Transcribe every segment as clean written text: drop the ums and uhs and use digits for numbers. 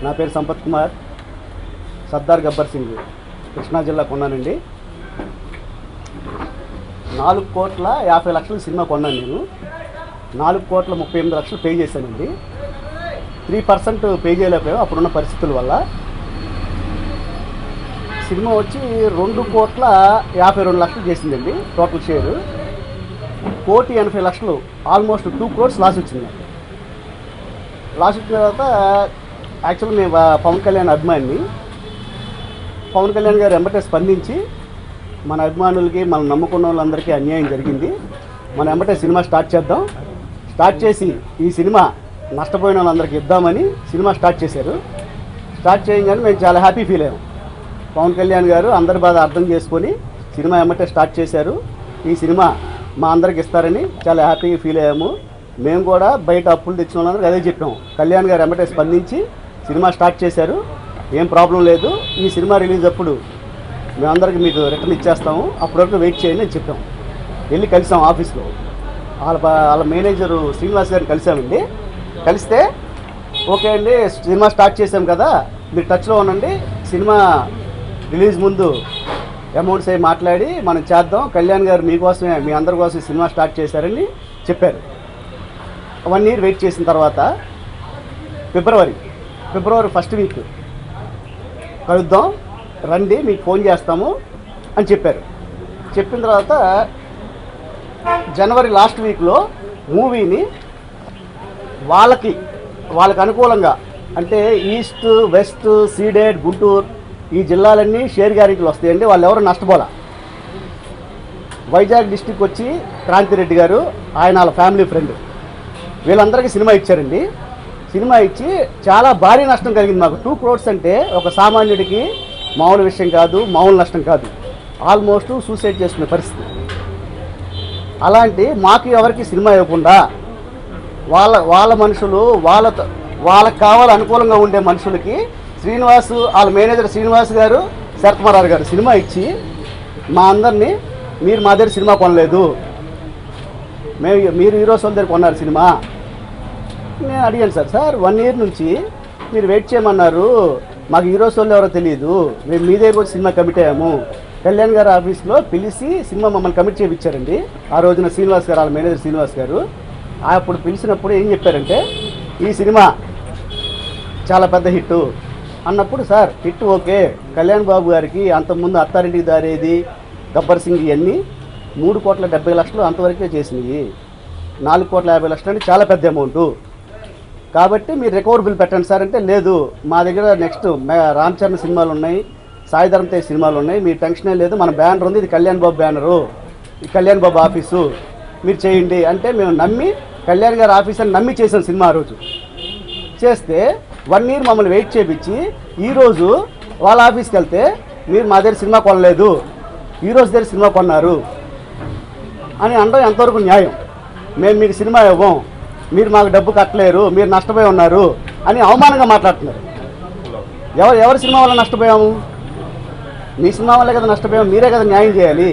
నా పేరు సంపత్ కుమార్, సర్దార్ గబ్బర్ సింగ్, కృష్ణా జిల్లా కొన్నానండి. 4,50,00,000 సినిమా కొన్నాను నేను. 4,38,00,000 పే చేశానండి. 3% పే చేయలేకపోయాము అప్పుడున్న పరిస్థితుల వల్ల. సినిమా వచ్చి 2,52,00,000 చేసిందండి total share. 1,80,00,000 almost 2 crores loss వచ్చింది. లాస్ వచ్చిన తర్వాత యాక్చువల్గా నేను పవన్ కళ్యాణ్ అభిమానిని. పవన్ కళ్యాణ్ గారు వెంబటే స్పందించి మన అభిమానులకి మనం నమ్ముకున్న వాళ్ళందరికీ అన్యాయం జరిగింది, మనం వెంబటే సినిమా స్టార్ట్ చేసి ఈ సినిమా నష్టపోయిన వాళ్ళందరికీ ఇద్దామని సినిమా స్టార్ట్ చేశారు. స్టార్ట్ చేయగానే మేము చాలా హ్యాపీ ఫీల్ అయ్యాం. పవన్ కళ్యాణ్ గారు అందరి బాధ అర్థం చేసుకొని సినిమా వెంబటే స్టార్ట్ చేశారు. ఈ సినిమా మా అందరికి ఇస్తారని చాలా హ్యాపీగా ఫీల్ అయ్యాము. మేము కూడా బయట అప్పులు తెచ్చిన వాళ్ళందరికీ అదే చెప్పాము. కళ్యాణ్ గారు వెంబటే స్పందించి సినిమా స్టార్ట్ చేశారు, ఏం ప్రాబ్లం లేదు, ఈ సినిమా రిలీజ్ అప్పుడు మేమందరికీ మీకు రిటర్న్ ఇచ్చేస్తాము, అప్పటివరకు వెయిట్ చేయండి అని చెప్పాము. వెళ్ళి కలిసాం ఆఫీస్లో. వాళ్ళ మేనేజరు శ్రీనివాస్ గారిని కలిసామండి. కలిస్తే ఓకే అండి, సినిమా స్టార్ట్ చేసాం కదా, మీరు టచ్లో ఉండండి, సినిమా రిలీజ్ ముందు అమౌంట్స్ అవి మాట్లాడి మనం చేద్దాం, కళ్యాణ్ గారు మీకోసమే మీ అందరి కోసం సినిమా స్టార్ట్ చేశారని చెప్పారు. 1 year వెయిట్ చేసిన తర్వాత ఫిబ్రవరి 1st వీక్ కలుద్దాం, రండి, మీకు ఫోన్ చేస్తాము అని చెప్పారు. చెప్పిన తర్వాత జనవరి లాస్ట్ వీక్లో మూవీని వాళ్ళకి అనుకూలంగా, అంటే ఈస్ట్, వెస్ట్, సీడెడ్, గుంటూరు ఈ జిల్లాలన్నీ షేర్ గ్యారెంటీలు వస్తాయండి. వాళ్ళు ఎవరు నష్టపోలా. వైజాగ్ డిస్టిక్ వచ్చి క్రాంతిరెడ్డి గారు, ఆయన వాళ్ళ ఫ్యామిలీ ఫ్రెండ్, వీళ్ళందరికీ సినిమా ఇచ్చారండి. సినిమా ఇచ్చి చాలా భారీ నష్టం కలిగింది మాకు. 2 crores అంటే ఒక సామాన్యుడికి మామూలు విషయం కాదు, మామూలు నష్టం కాదు. ఆల్మోస్ట్ సూసైడ్ చేసుకునే పరిస్థితి. అలాంటి మాకు ఎవరికి సినిమా ఇవ్వకుండా వాళ్ళ మనుషులు వాళ్ళకి కావాలి అనుకూలంగా ఉండే మనుషులకి శ్రీనివాస్, వాళ్ళ మేనేజర్ శ్రీనివాస్ గారు, శరత్మరారు గారు సినిమా ఇచ్చి మా అందరినీ మీరు మా దగ్గర సినిమా కొనలేదు, మీరు హీరోస్ వాళ్ళ దగ్గర కొన్నారు సినిమా. నేను అడిగాను, సార్ 1 year నుంచి మీరు వెయిట్ చేయమన్నారు, మాకు హీరోస్ వాళ్ళు ఎవరో తెలియదు, మేము మీ దగ్గర వచ్చి సినిమా కమిట్ అయ్యాము. కళ్యాణ్ గారు ఆఫీస్లో పిలిచి సినిమా మమ్మల్ని కమిట్ చేయించారండి. ఆ రోజున శ్రీనివాస్ గారు, వాళ్ళ మేనేజర్ శ్రీనివాస్ గారు అప్పుడు పిలిచినప్పుడు ఏం చెప్పారంటే, ఈ సినిమా చాలా పెద్ద హిట్ అన్నప్పుడు, sir hit okay, Kalyan Babu గారికి అంతకుముందు అత్తారింటికి దారేది, గబ్బర్ సింగ్ ఇవన్నీ 3,70,00,000 అంతవరకే చేసినాయి. 4,50,00,000 అంటే చాలా పెద్ద అమౌంట్, కాబట్టి మీరు రికవరబుల్ పెట్టండి సార్ అంటే, లేదు మా దగ్గర నెక్స్ట్ రామ్ చరణ్ సినిమాలు ఉన్నాయి, సాయి ధరమ్ తేజ్ సినిమాలు ఉన్నాయి, మీ టెన్షనే లేదు, మన బ్యానర్ ఉంది, ఇది కళ్యాణ్ బాబు బ్యానరు, ఈ కళ్యాణ్ బాబు ఆఫీసు, మీరు చేయండి అంటే మేము నమ్మి కళ్యాణ్ గారి ఆఫీస్ అని నమ్మి చేసాం సినిమా. ఆ రోజు చేస్తే 1 year మమ్మల్ని వెయిట్ చేయించి ఈరోజు వాళ్ళ ఆఫీస్కి వెళ్తే మీరు మా దగ్గర సినిమా కొనలేదు, హీరోస్ దగ్గర సినిమా కొన్నారు అని అనడం ఎంతవరకు న్యాయం? మేము మీకు సినిమా ఇవ్వం, మీరు మాకు డబ్బు కట్టలేరు, మీరు నష్టపోయి ఉన్నారు అని అవమానంగా మాట్లాడుతున్నారు. ఎవరి సినిమా వల్ల నష్టపోయాము? మీ సినిమా వల్లే కదా నష్టపోయాము, మీరే కదా న్యాయం చేయాలి.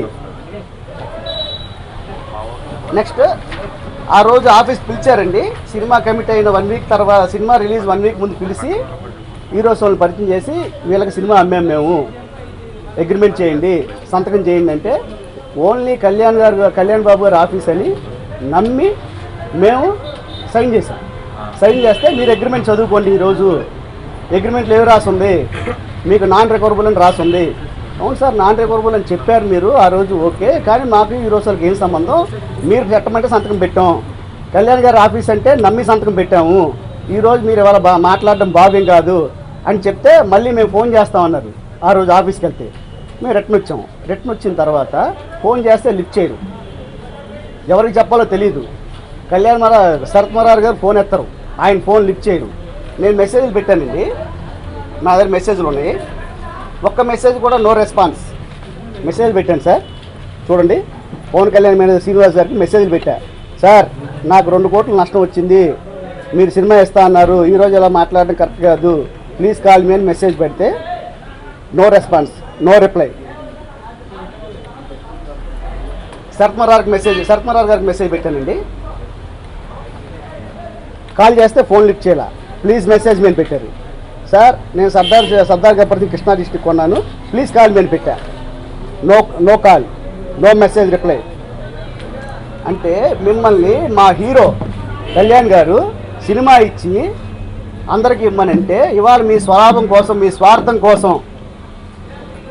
నెక్స్ట్ ఆ రోజు ఆఫీస్ పిలిచారండి. సినిమా కమిట్ అయిన 1 week తర్వాత, సినిమా రిలీజ్ 1 week ముందు పిలిచి హీరోస్ వాళ్ళని పరిచయం చేసి, వీళ్ళకి సినిమా అమ్మాము మేము, అగ్రిమెంట్ చేయండి, సంతకం చేయండి అంటే, ఓన్లీ కళ్యాణ్ బాబు గారు ఆఫీస్ అని నమ్మి మేము సైన్ చేసాం. సైన్ చేస్తే మీరు అగ్రిమెంట్ చదువుకోండి, ఈరోజు అగ్రిమెంట్లో ఏమి రాసింది, మీకు నాన్ రికవరబుల్ అని రాసింది. అవును సార్, నాన్ రికవరబుల్ అని చెప్పారు మీరు ఆ రోజు, ఓకే, కానీ మాకు ఈ రోజు వాళ్ళకి ఏం సంబంధం, మీరు పెట్టమంటే సంతకం పెట్టాం, కళ్యాణ్ గారి ఆఫీస్ అంటే నమ్మి సంతకం పెట్టాము, ఈరోజు మీరు ఇవాళ మాట్లాడడం భావ్యం కాదు అని చెప్తే మళ్ళీ మేము ఫోన్ చేస్తామన్నారు. ఆ రోజు ఆఫీస్కి వెళ్తే మేము రిటర్న్ వచ్చాము. రిటర్న్ వచ్చిన తర్వాత ఫోన్ చేస్తే లిఫ్ట్ చేయరు, ఎవరికి చెప్పాలో తెలియదు. శరత్మరారు గారు ఫోన్ ఎత్తరు, ఆయన ఫోన్ లిఫ్ట్ చేయరు. నేను మెసేజ్లు పెట్టానండి, నా దగ్గర మెసేజ్లు ఉన్నాయి, ఒక్క మెసేజ్ కూడా నో రెస్పాన్స్. మెసేజ్ పెట్టాను సార్, చూడండి, పవన్ కళ్యాణ్ మేనేజర్ శ్రీనివాస్ గారికి మెసేజ్లు పెట్టా, సార్ నాకు 2 కోట్ల నష్టం వచ్చింది, మీరు సినిమా ఇస్తా అన్నారు, ఈరోజు ఇలా మాట్లాడడం కరెక్ట్ కాదు, ప్లీజ్ కాల్ మీ అని మెసేజ్ పెడితే నో రెస్పాన్స్, నో రిప్లై. శరత్మరారు గారికి మెసేజ్ పెట్టానండి, కాల్ చేస్తే ఫోన్ లిఫ్ట్ చేయాల, ప్లీజ్ మెసేజ్ మీద పెట్టారు. సార్ నేను సర్దార్ గబ్బర్ సింగ్ కృష్ణా డిస్ట్రిక్ట్ కొన్నాను, ప్లీజ్ కాల్ మీ అని పెట్టా. No call, no message reply. అంటే మిమ్మల్ని మా హీరో కళ్యాణ్ గారు సినిమా ఇచ్చి అందరికి ఇమ్మనంటే ఇవాళ మీ స్వలాభం కోసం, మీ స్వార్థం కోసం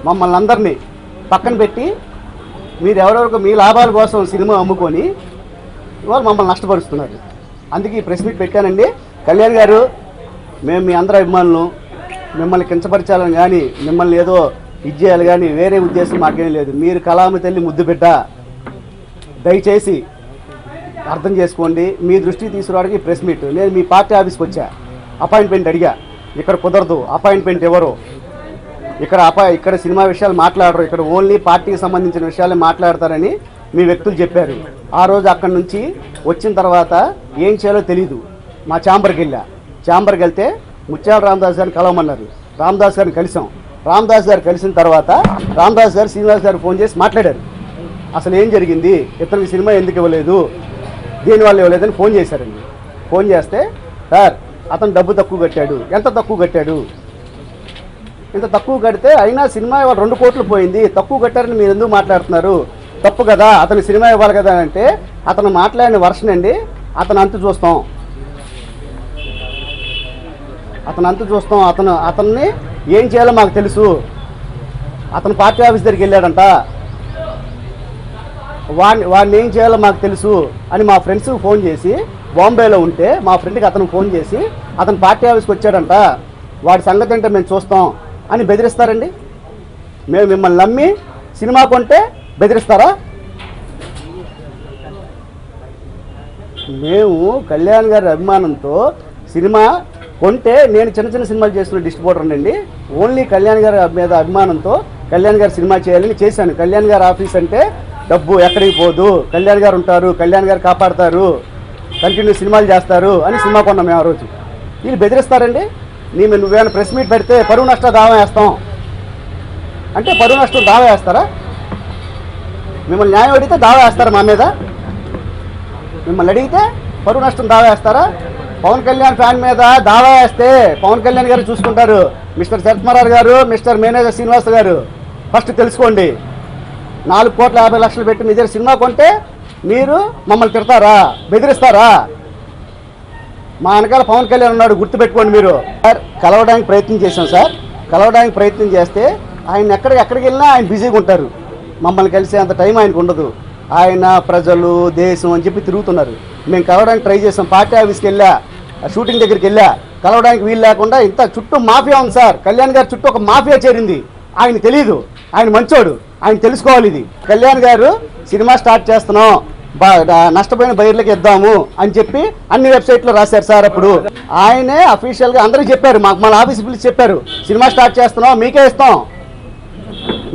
మమ్మల్ని అందరినీ పక్కన పెట్టి మీరు ఎవరెవరికి మీ లాభాల కోసం సినిమా అమ్ముకొని ఇవాళ మమ్మల్ని నష్టపరుస్తున్నారు. అందుకే ఈ ప్రెస్ మీట్ పెట్టానండి. కళ్యాణ్ గారు, మేము మీ అందరి అభిమానులు, మిమ్మల్ని కించపరచాలని కానీ మిమ్మల్ని ఏదో ఇది చేయాలి కానీ వేరే ఉద్దేశం మాకేం లేదు. మీరు కళామ తల్లి ముద్దు బిడ్డ, దయచేసి అర్థం చేసుకోండి. మీ దృష్టికి తీసుకురావడానికి ప్రెస్ మీట్. నేను మీ పార్టీ ఆఫీస్కి వచ్చా, అపాయింట్మెంట్ అడిగా, ఇక్కడ కుదరదు, అపాయింట్మెంట్ ఎవరు, ఇక్కడ సినిమా విషయాలు మాట్లాడరు, ఇక్కడ ఓన్లీ పార్టీకి సంబంధించిన విషయాలే మాట్లాడతారని మీ వ్యక్తులు చెప్పారు. ఆ రోజు అక్కడి నుంచి వచ్చిన తర్వాత ఏం చేయాలో తెలీదు. మా ఛాంబర్కి వెళ్ళా, ఛాంబర్కి వెళ్తే ముత్యాల రామదాస్ గారిని కలవమన్నారు. రామదాస్ గారిని కలిసాం. రామదాస్ గారు కలిసిన తర్వాత రామదాస్ గారు శ్రీనివాస్ గారు ఫోన్ చేసి మాట్లాడారు. అసలు ఏం జరిగింది, ఇతనికి సినిమా ఎందుకు ఇవ్వలేదు, దేనివల్ల ఇవ్వలేదని ఫోన్ చేశారండి. ఫోన్ చేస్తే, సార్ అతను డబ్బు తక్కువ కట్టాడు. ఎంత తక్కువ కట్టాడు? ఇంత తక్కువ కడితే అయినా సినిమా ఇవాళ 2 కోట్లు పోయింది, తక్కువ కట్టారని మీరు ఎందుకు మాట్లాడుతున్నారు, తప్పు కదా, అతను సినిమా ఇవ్వాలి కదా అంటే అతను మాట్లాడిన వర్షన్ అండి. అతను అంతు చూస్తాం, అతన్ని ఏం చేయాలో మాకు తెలుసు. అతను పార్టీ ఆఫీస్ దగ్గరికి వెళ్ళాడంట, వాడిని ఏం చేయాలో మాకు తెలుసు అని మా ఫ్రెండ్స్కి ఫోన్ చేసి, బాంబేలో ఉంటే మా ఫ్రెండ్కి అతను ఫోన్ చేసి అతను పార్టీ ఆఫీస్కి వచ్చాడంట, వాడి సంగతి అంటే మేము చూస్తాం అని బెదిరిస్తారండి. మేము మిమ్మల్ని నమ్మి సినిమా కొంటే బెదిరిస్తారా? మేము కళ్యాణ్ గారి అభిమానంతో సినిమా కొంటే, నేను చిన్న సినిమాలు చేస్తున్న డిస్ట్రిబ్యూటర్ అండి, ఓన్లీ కళ్యాణ్ గారి మీద అభిమానంతో కళ్యాణ్ గారు సినిమా చేయాలని చేశాను. కళ్యాణ్ గారి ఆఫీస్ అంటే డబ్బు ఎక్కడికి పోదు, కళ్యాణ్ గారు ఉంటారు, కళ్యాణ్ గారు కాపాడతారు, కంటిన్యూ సినిమాలు చేస్తారు అని సినిమా కొన్నాం మేము. ఆ రోజు వీళ్ళు బెదిరిస్తారండి. నువ్వేమైనా ప్రెస్ మీట్ పెడితే పరువు నష్టం దావా వేస్తాం అంటే పరువు నష్టం దావా వేస్తారా? మిమ్మల్ని న్యాయం అడిగితే దావా వేస్తారా మా మీద? మిమ్మల్ని అడిగితే పరువు నష్టం దావా వేస్తారా? పవన్ కళ్యాణ్ ఫ్యాన్ మీద దావా వేస్తే పవన్ కళ్యాణ్ గారు చూసుకుంటారు. మిస్టర్ శరత్మరార్ గారు, మిస్టర్ మేనేజర్ శ్రీనివాస్ గారు, ఫస్ట్ తెలుసుకోండి. 4,50,00,000 పెట్టి మీ దగ్గర సినిమా కొంటే మీరు మమ్మల్ని తిడతారా, బెదిరిస్తారా? మా వెనకాల పవన్ కళ్యాణ్ ఉన్నాడు, గుర్తుపెట్టుకోండి. మీరు సార్ కలవడానికి ప్రయత్నం చేశాం సార్. కలవడానికి ప్రయత్నం చేస్తే ఆయన ఎక్కడికి వెళ్ళినా ఆయన బిజీగా ఉంటారు. మమ్మల్ని కలిసే అంత టైం ఆయనకు ఉండదు. ఆయన ప్రజలు, దేశం అని చెప్పి తిరుగుతున్నారు. మేము కలవడానికి ట్రై చేసాం. పార్టీ ఆఫీస్కి వెళ్ళా, షూటింగ్ దగ్గరికి వెళ్ళా, కలవడానికి వీలు లేకుండా ఇంత చుట్టూ మాఫియా ఉంది సార్. కళ్యాణ్ గారు చుట్టూ ఒక మాఫియా చేరింది. ఆయన తెలియదు, ఆయన మంచోడు, ఆయన తెలుసుకోవాలి. ఇది కళ్యాణ్ గారు సినిమా స్టార్ట్ చేస్తున్నాం, నష్టపోయిన బయర్లకి ఇద్దాము అని చెప్పి అన్ని వెబ్సైట్లో రాశారు సార్. అప్పుడు ఆయనే అఫీషియల్గా అందరికీ చెప్పారు, మన ఆఫీస్ పిలిచి చెప్పారు, సినిమా స్టార్ట్ చేస్తున్నాం, మీకే ఇస్తాం,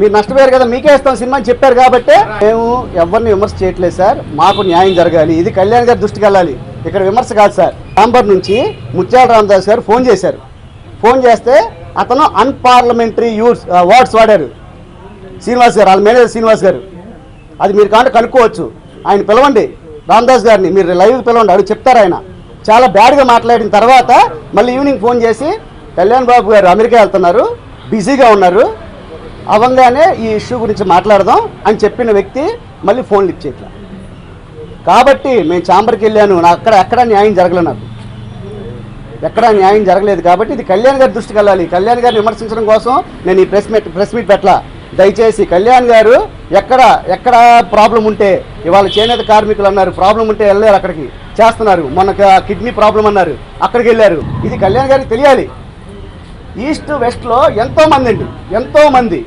మీరు నష్టపోయారు కదా, మీకే ఇస్తాం సినిమా అని చెప్పారు. కాబట్టి మేము ఎవరిని విమర్శ చేయట్లేదు సార్. మాకు న్యాయం జరగాలి, ఇది కళ్యాణ్ గారి దృష్టికి వెళ్ళాలి. ఇక్కడ విమర్శ కాదు సార్. ఛాంబర్ నుంచి ముత్యాల రామదాస్ గారు ఫోన్ చేశారు. ఫోన్ చేస్తే అతను అన్పార్లమెంటరీ వర్డ్స్ వాడారు శ్రీనివాస్ గారు, వాళ్ళ మేనేజర్ శ్రీనివాస్ గారు. అది మీరు కాంటే కనుక్కోవచ్చు. ఆయన పిలవండి, రామదాస్ గారిని మీరు లైవ్ పిలవండి, అడుగు చెప్తారు. ఆయన చాలా బ్యాడ్గా మాట్లాడిన తర్వాత మళ్ళీ ఈవినింగ్ ఫోన్ చేసి, కళ్యాణ్ బాబు గారు అమెరికా వెళ్తున్నారు, బిజీగా ఉన్నారు, అవంగానే ఈ ఇష్యూ గురించి మాట్లాడదాం అని చెప్పిన వ్యక్తి మళ్ళీ ఫోన్ లిఫ్ట్ చేయట్లా. కాబట్టి మేము ఛాంబర్కి వెళ్ళాను, ఎక్కడా న్యాయం జరగలేదు, నాకు ఎక్కడా న్యాయం జరగలేదు. కాబట్టి ఇది కళ్యాణ్ గారి దృష్టికి వెళ్ళాలి. కళ్యాణ్ గారిని విమర్శించడం కోసం నేను ఈ ప్రెస్ మీట్ పెట్టలా. దయచేసి కళ్యాణ్ గారు ఎక్కడ ప్రాబ్లం ఉంటే, ఇవాళ చేనేత కార్మికులు అన్నారు, ప్రాబ్లం ఉంటే వెళ్ళారు, అక్కడికి చేస్తున్నారు. మొన్న కిడ్నీ ప్రాబ్లం అన్నారు, అక్కడికి వెళ్ళారు. ఇది కళ్యాణ్ గారికి తెలియాలి. ఈస్ట్ వెస్ట్లో ఎంతోమంది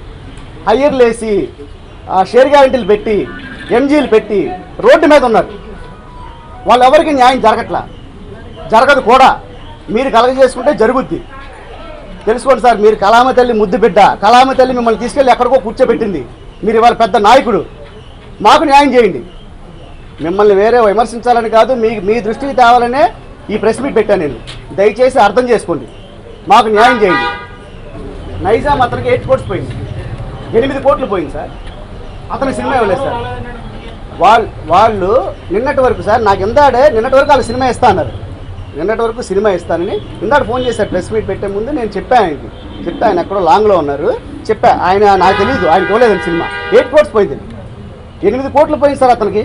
హయ్యర్లు వేసి, షేర్ గ్యారెంటీలు పెట్టి, ఎంజీలు పెట్టి రోడ్డు మీద ఉన్నారు. వాళ్ళెవరికి న్యాయం జరగదు కూడా. మీరు కలగజేసుకుంటే జరుగుద్ది. తెలుసుకోండి సార్. మీరు కళామ తల్లి ముద్దు బిడ్డ, కళామ తల్లి మిమ్మల్ని తీసుకెళ్ళి ఎక్కడికో కూర్చోబెట్టింది. మీరు ఇవాళ పెద్ద నాయకుడు, మాకు న్యాయం చేయండి. మిమ్మల్ని వేరే విమర్శించాలని కాదు, మీ దృష్టికి తేవాలనే ఈ ప్రెస్ మీట్ పెట్టాను నేను. దయచేసి అర్థం చేసుకోండి, మాకు న్యాయం చేయండి. నైజాం అతనికి 8 కోట్స్ పోయింది, 8 కోట్లు పోయింది సార్. అతని సినిమా ఇవ్వలేదు సార్. వాళ్ళు నిన్నటి వరకు సార్, నాకు నిన్నటి వరకు వాళ్ళు సినిమా ఇస్తా అన్నారు. నిన్నటి వరకు సినిమా ఇస్తానని ఇందాక ఫోన్ చేశారు ప్రెస్ మీట్ పెట్టే ముందు. నేను చెప్పాను ఆయనకి, చెప్తే ఆయన ఎక్కడో లాంగ్లో ఉన్నారు. చెప్పా, ఆయన నాకు తెలియదు, ఆయన చూడలేదని సినిమా. 8 కోట్స్ పోయింది, 8 కోట్లు పోయింది సార్ అతనికి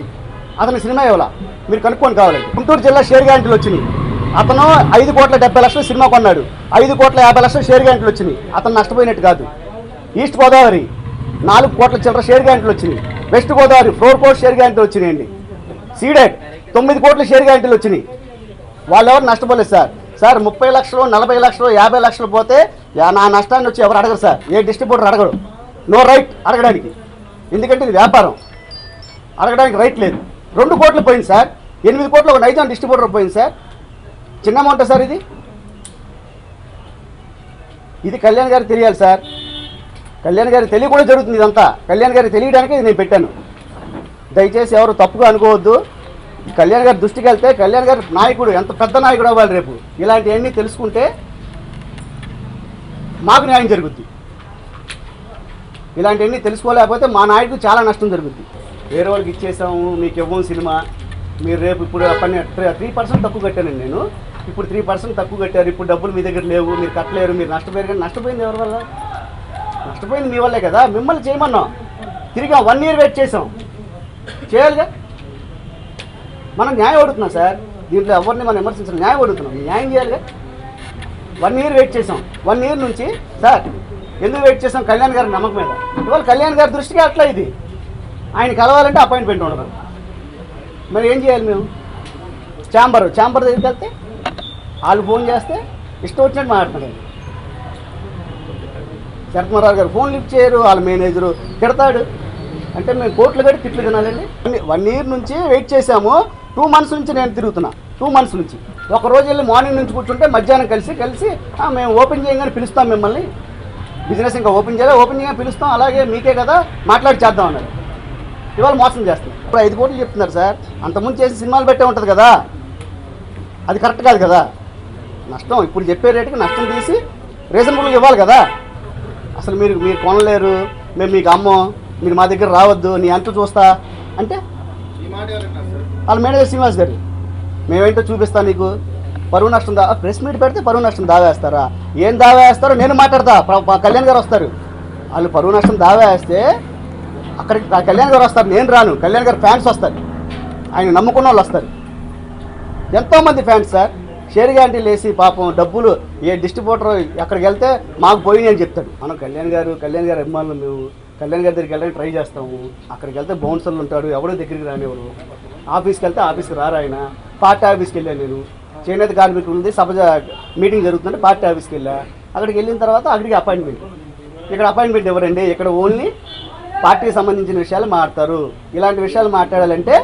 సినిమా ఇవ్వాల. మీరు కనుక్కొని కావాలండి. గుంటూరు జిల్లా షేర్ గ్యారెంటీలు వచ్చినాయి. అతను 5,70,00,000 సినిమా కొన్నాడు, 5,50,00,000 షేర్ గ్యారెంటీలు వచ్చినాయి. అతను నష్టపోయినట్టు కాదు. ఈస్ట్ గోదావరి 4 కోట్ల చిల్లర షేర్ గ్యారెంటీలు వచ్చినాయి. వెస్ట్ గోదావరి 4 కోట్ల షేర్ గ్యారెంటీలు వచ్చినాయండి. సీడెడ్ 9 కోట్ల షేర్ గ్యారెంటీలు వచ్చినాయి. వాళ్ళు ఎవరు నష్టపోలేదు సార్. 30 లక్షలు, 40 లక్షలు, 50 లక్షలు పోతే నా నష్టాన్ని వచ్చి ఎవరు అడగరు సార్. ఏ డిస్ట్రిబ్యూటర్ అడగడు. నో రైట్ అడగడానికి, ఎందుకంటే ఇది వ్యాపారం, అడగడానికి రైట్ లేదు. 2 కోట్లు పోయింది సార్. 8 కోట్లు ఒక నైజాం డిస్ట్రిబ్యూటర్ పోయింది సార్. చిన్న అమౌంట్ సార్ ఇది కళ్యాణ్ గారికి తెలియాలి సార్. కళ్యాణ్ గారికి తెలియకుండా జరుగుతుంది ఇదంతా. కళ్యాణ్ గారికి తెలియడానికి నేను పెట్టాను. దయచేసి ఎవరు తప్పుగా అనుకోవద్దు. కళ్యాణ్ గారి దృష్టికి వెళ్తే కళ్యాణ్ గారి నాయకుడు ఎంత పెద్ద నాయకుడు అవ్వాలి రేపు. ఇలాంటివన్నీ తెలుసుకుంటే మాకు న్యాయం జరుగుద్ది. ఇలాంటివన్నీ తెలుసుకోలేకపోతే మా నాయకుడు చాలా నష్టం జరుగుద్ది. వేరే వాళ్ళకి ఇచ్చేసాము, మీకు ఇవ్వం సినిమా, మీరు రేపు ఇప్పుడు 3% తక్కువ కట్టానండి నేను. ఇప్పుడు 3% తక్కువ కట్టారు, ఇప్పుడు డబ్బులు మీ దగ్గర లేవు, మీరు కట్టలేరు, మీరు నష్టపోయారు. కానీ నష్టపోయింది ఎవరి వల్ల? నష్టపోయింది మీ వల్లే కదా. మిమ్మల్ని చేయమన్నాం, తిరిగా 1 ఇయర్ వెయిట్ చేసాం, చేయాలిగా. మనం న్యాయం అడుగుతున్నాం సార్. దీంట్లో ఎవరిని మనం విమర్శించాలి, న్యాయం అడుగుతున్నాం, న్యాయం చేయాలిగా. 1 ఇయర్ వెయిట్ చేసాం. 1 ఇయర్ నుంచి సార్ ఎందుకు వెయిట్ చేసాం? కళ్యాణ్ గారి నమ్మకం మీద. ఇవాళ కళ్యాణ్ గారి దృష్టికి అట్లా ఇది. ఆయన కలవాలంటే అపాయింట్మెంట్ ఉండదు. మరి ఏం చేయాలి మేము? ఛాంబర్ దగ్గరికి వెళ్తే వాళ్ళు ఫోన్ చేస్తే ఇష్టం వచ్చినట్టు మాట్లాడుతున్నాడు. శరత్మరావు గారు ఫోన్ లిఫ్ట్ చేయరు, వాళ్ళ మేనేజరు తిడతాడు. అంటే మేము కోట్లు కట్టి తిట్లు తినాలండి. 1 ఇయర్ నుంచి వెయిట్ చేసాము. 2 మంత్స్ నుంచి నేను తిరుగుతున్నా. 2 మంత్స్ నుంచి ఒక రోజు వెళ్ళి మార్నింగ్ నుంచి కూర్చుంటే మధ్యాహ్నం కలిసి మేము ఓపెన్ చేయగానే పిలుస్తాం మిమ్మల్ని, బిజినెస్ ఇంకా ఓపెన్ చేయగానే పిలుస్తాం, అలాగే మీకే కదా మాట్లాడి చేద్దాం అన్నారు. ఇవాళ మోసం చేస్తాం. ఇప్పుడు 5 కోట్లు చెప్తున్నారు సార్. అంతకుముందు చేసి సినిమాలు పెట్టే ఉంటుంది కదా, అది కరెక్ట్ కాదు కదా. నష్టం ఇప్పుడు చెప్పే రేటుకి నష్టం తీసి రీజనబుల్గా ఇవ్వాలి కదా. అసలు మీరు కొనలేరు, మేము మీకు అమ్మం, మీరు మా దగ్గర రావద్దు, నీ అంటూ చూస్తా అంటే వాళ్ళ మేనేజర్ శ్రీనివాస్ గారు మేమేంటో చూపిస్తా నీకు, పరువు నష్టం ప్రెస్ మీట్ పెడితే పరువు నష్టం దావా వేస్తారా? ఏం దావా వేస్తారో నేను మాట్లాడతా. కళ్యాణ్ గారు వస్తారు, వాళ్ళు పరువు నష్టం దావా వేస్తే అక్కడికి కళ్యాణ్ గారు వస్తారు, నేను రాను. కళ్యాణ్ గారు ఫ్యాన్స్ వస్తారు, ఆయన నమ్ముకున్న వాళ్ళు వస్తారు. ఎంతోమంది ఫ్యాన్స్ సార్. షేర్ గ్యారెంటీలు వేసి పాపం డబ్బులు ఏ డిస్ట్రిబ్యూటర్ అక్కడికి వెళ్తే మాకు పోయి అని చెప్తాడు. మనం కళ్యాణ్ గారు అభిమానులు, మేము కళ్యాణ్ గారి దగ్గరికి వెళ్ళడానికి ట్రై చేస్తాము. అక్కడికి వెళ్తే బౌన్సర్లు ఉంటాడు, ఎవడో దగ్గరికి రానివ్వరు. ఆఫీస్కి వెళ్తే ఆఫీస్కి రారు ఆయన. పార్టీ ఆఫీస్కి వెళ్ళాను నేను, చేనేత కార్మికులు ఉంది, సభ మీటింగ్ జరుగుతుందంటే పార్టీ ఆఫీస్కి వెళ్ళా. అక్కడికి వెళ్ళిన తర్వాత అక్కడికి అపాయింట్మెంట్. ఇక్కడ అపాయింట్మెంట్ ఎవరండి? ఇక్కడ ఓన్లీ పార్టీకి సంబంధించిన విషయాలు మాట్లాడతారు. ఇలాంటి విషయాలు మాట్లాడాలంటే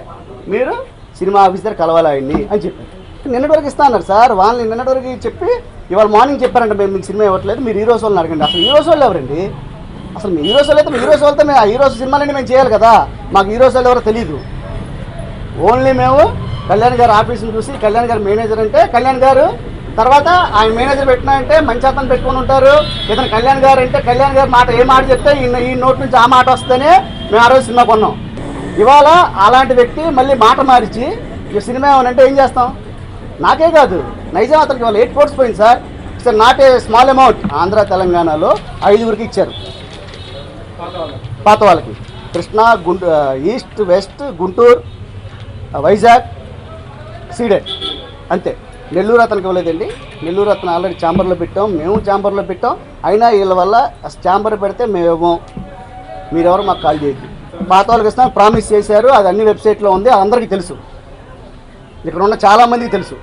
మీరు సినిమా ఆఫీసర్ కలవాలి ఆయన్ని అని చెప్పారు. నిన్నటి వరకు ఇస్తా అన్నారు సార్. వాళ్ళని నిన్నటి వరకు చెప్పి ఇవాళ మార్నింగ్ చెప్పారంటే మేము మీకు సినిమా ఇవ్వట్లేదు, మీరు హీరోస్ వాళ్ళని అడగండి. అసలు హీరోస్ వాళ్ళు ఎవరండి? అసలు మీ హీరోస్ వాళ్ళు అయితే మీ హీరోస్ వాళ్ళతో మేము ఆ హీరోస్ సినిమాలన్నీ మేము చేయాలి కదా. మాకు హీరోస్ వాళ్ళు ఎవరో తెలీదు. ఓన్లీ మేము కళ్యాణ్ గారు ఆఫీస్ని చూసి కళ్యాణ్ గారు మేనేజర్ అంటే కళ్యాణ్ గారు, తర్వాత ఆయన మేనేజర్ పెట్టినా అంటే మంచి అతను పెట్టుకుని ఉంటారు. ఇతను కళ్యాణ్ గారు అంటే కళ్యాణ్ గారు మాట ఏ మాట చెప్తే ఈ నోట్ నుంచి ఆ మాట వస్తేనే మేము ఆ రోజు సినిమా కొన్నాం. ఇవాళ అలాంటి వ్యక్తి మళ్ళీ మాట మార్చి ఈ సినిమా ఏమనంటే ఏం చేస్తాం? నాకే కాదు, నైజాం అతనికి వాళ్ళు 8 కోట్స్ పోయింది sir. It's not a small amount. Andhra తెలంగాణలో 5గురికి ఇచ్చారు పాత వాళ్ళకి. Krishna, east, west, Guntur, Vizag, Ceded అంతే. నెల్లూరు అతనికి ఇవ్వలేదండి. నెల్లూరు అతను ఆల్రెడీ ఛాంబర్లో పెట్టాం, మేము ఛాంబర్లో పెట్టాం. అయినా వీళ్ళ వల్ల ఛాంబర్ పెడితే మేము ఇవ్వం, మీరెవరు మాకు కాల్ చేయొద్దు. పాత వాళ్ళకి ఇస్తాం ప్రామిస్ చేశారు. అది అన్ని వెబ్సైట్లో ఉంది, అందరికీ తెలుసు. ఇక్కడ ఉన్న చాలామందికి తెలుసు.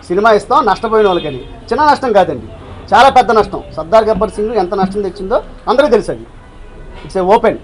సినిమా ఇస్తాం నష్టపోయిన వాళ్ళకని. చిన్న నష్టం కాదండి, చాలా పెద్ద నష్టం. సర్దార్ గబ్బర్ సింగ్ ఎంత నష్టం తెచ్చిందో అందరికీ తెలుసు. అది ఇట్స్ ఏ ఓపెన్.